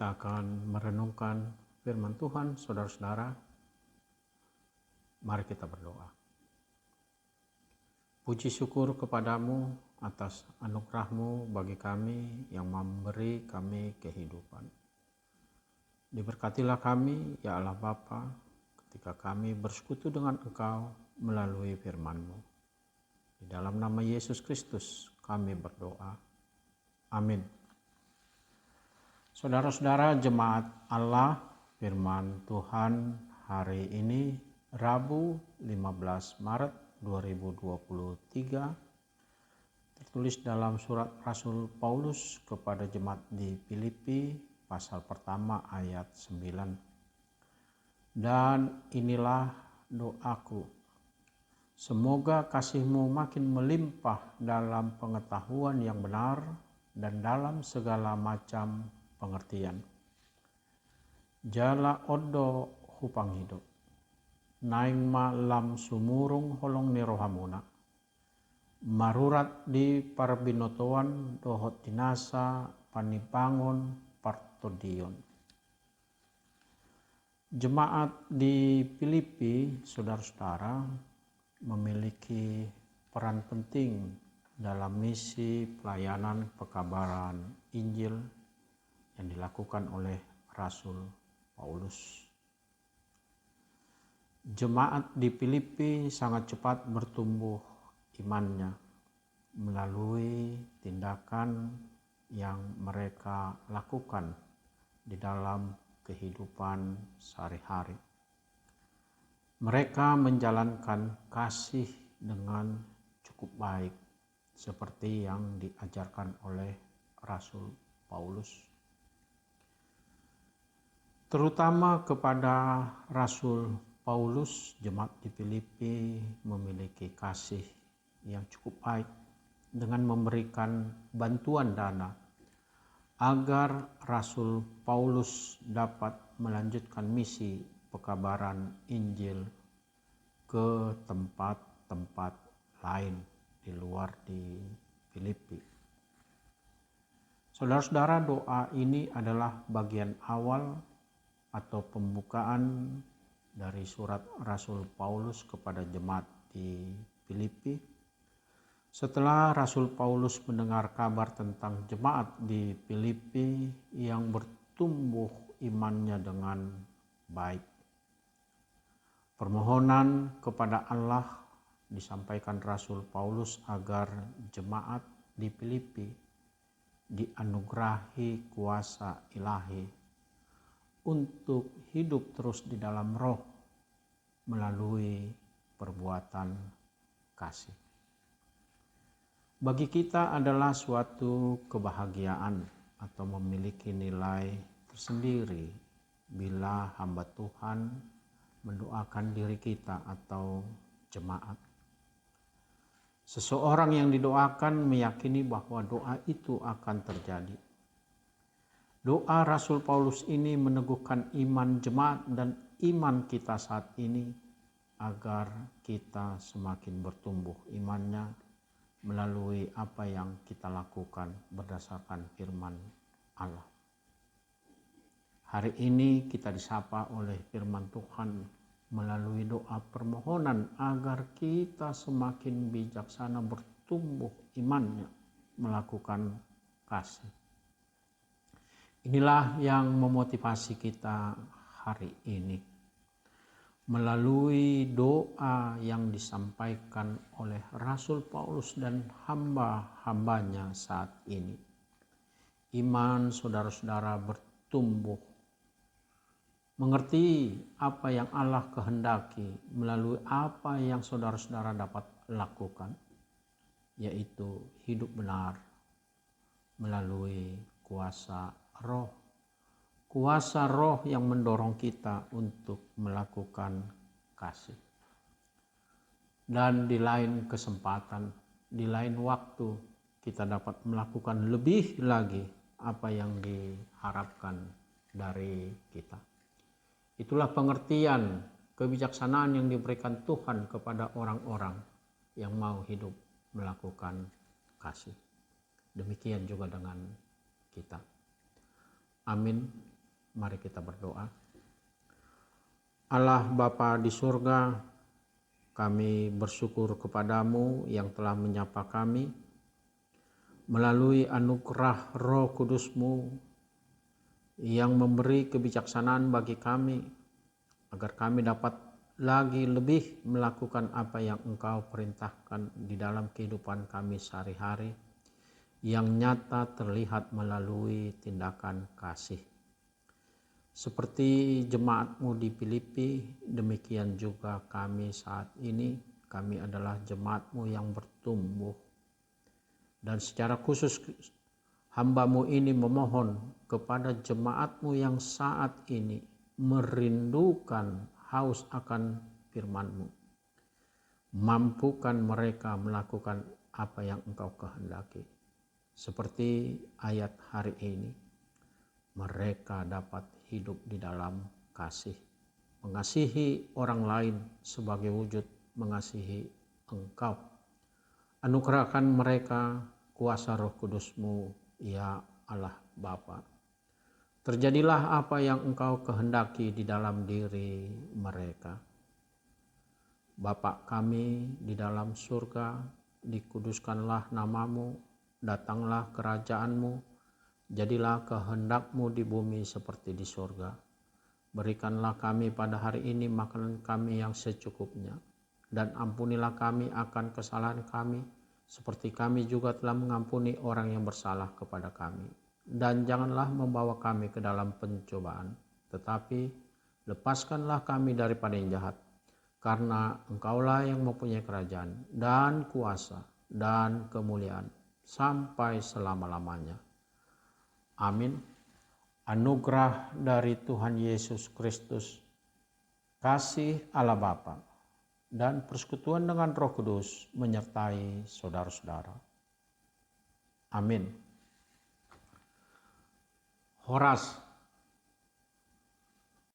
Kita akan merenungkan firman Tuhan, saudara-saudara. Mari kita berdoa. Puji syukur kepadamu atas anugerah-Mu bagi kami yang memberi kami kehidupan. Diberkatilah kami, ya Allah Bapa, ketika kami bersekutu dengan Engkau melalui firman-Mu. Di dalam nama Yesus Kristus kami berdoa. Amin. Saudara-saudara jemaat Allah, firman Tuhan hari ini Rabu 15 Maret 2023 tertulis dalam surat Rasul Paulus kepada jemaat di Filipi pasal pertama ayat 9. Dan inilah doaku, semoga kasih-Mu makin melimpah dalam pengetahuan yang benar dan dalam segala macam pengertian. Jala odo hupang hidup, naing ma lam sumurung holong ni rohamuna, marurat di parbinotoan dohot tinasa panipangon partodion. Jemaat di Filipi, saudara-saudara, memiliki peran penting dalam misi pelayanan pekabaran Injil yang dilakukan oleh Rasul Paulus. Jemaat di Filipi sangat cepat bertumbuh imannya melalui tindakan yang mereka lakukan di dalam kehidupan sehari-hari. Mereka menjalankan kasih dengan cukup baik seperti yang diajarkan oleh Rasul Paulus. Terutama kepada Rasul Paulus, jemaat di Filipi memiliki kasih yang cukup baik dengan memberikan bantuan dana agar Rasul Paulus dapat melanjutkan misi pekabaran Injil ke tempat-tempat lain di luar di Filipi. Saudara-saudara, doa ini adalah bagian awal atau pembukaan dari surat Rasul Paulus kepada jemaat di Filipi. Setelah Rasul Paulus mendengar kabar tentang jemaat di Filipi yang bertumbuh imannya dengan baik, permohonan kepada Allah disampaikan Rasul Paulus agar jemaat di Filipi dianugerahi kuasa ilahi untuk hidup terus di dalam roh melalui perbuatan kasih. Bagi kita adalah suatu kebahagiaan atau memiliki nilai tersendiri bila hamba Tuhan mendoakan diri kita atau jemaat. Seseorang yang didoakan meyakini bahwa doa itu akan terjadi. Doa Rasul Paulus ini meneguhkan iman jemaat dan iman kita saat ini agar kita semakin bertumbuh imannya melalui apa yang kita lakukan berdasarkan firman Allah. Hari ini kita disapa oleh firman Tuhan melalui doa permohonan agar kita semakin bijaksana bertumbuh imannya melakukan kasih. Inilah yang memotivasi kita hari ini. Melalui doa yang disampaikan oleh Rasul Paulus dan hamba-hambanya saat ini, iman saudara-saudara bertumbuh. Mengerti apa yang Allah kehendaki melalui apa yang saudara-saudara dapat lakukan, yaitu hidup benar melalui kuasa roh. Kuasa roh yang mendorong kita untuk melakukan kasih. Dan di lain kesempatan, di lain waktu, kita dapat melakukan lebih lagi apa yang diharapkan dari kita. Itulah pengertian kebijaksanaan yang diberikan Tuhan kepada orang-orang yang mau hidup melakukan kasih. Demikian juga dengan kita. Amin. Mari kita berdoa. Allah Bapa di surga, kami bersyukur kepadamu yang telah menyapa kami melalui anugerah Roh Kudus-Mu yang memberi kebijaksanaan bagi kami agar kami dapat lagi lebih melakukan apa yang Engkau perintahkan di dalam kehidupan kami sehari-hari yang nyata terlihat melalui tindakan kasih. Seperti jemaat-Mu di Filipi, demikian juga kami saat ini. Kami adalah jemaat-Mu yang bertumbuh. Dan secara khusus hamba-Mu ini memohon kepada jemaat-Mu yang saat ini merindukan haus akan firman-Mu. Mampukan mereka melakukan apa yang Engkau kehendaki. Seperti ayat hari ini, mereka dapat hidup di dalam kasih, mengasihi orang lain sebagai wujud mengasihi Engkau. Anugerahkan mereka kuasa Roh Kudus-Mu, ya Allah Bapa. Terjadilah apa yang Engkau kehendaki di dalam diri mereka. Bapa kami di dalam surga, dikuduskanlah nama-Mu, datanglah kerajaan-Mu, jadilah kehendak-Mu di bumi seperti di surga. Berikanlah kami pada hari ini makanan kami yang secukupnya, dan ampunilah kami akan kesalahan kami, seperti kami juga telah mengampuni orang yang bersalah kepada kami. Dan janganlah membawa kami ke dalam pencobaan, tetapi lepaskanlah kami daripada yang jahat, karena Engkaulah yang mempunyai kerajaan dan kuasa dan kemuliaan sampai selama-lamanya. Amin. Anugerah dari Tuhan Yesus Kristus, kasih Allah Bapa, dan persekutuan dengan Roh Kudus menyertai saudara-saudara. Amin. Horas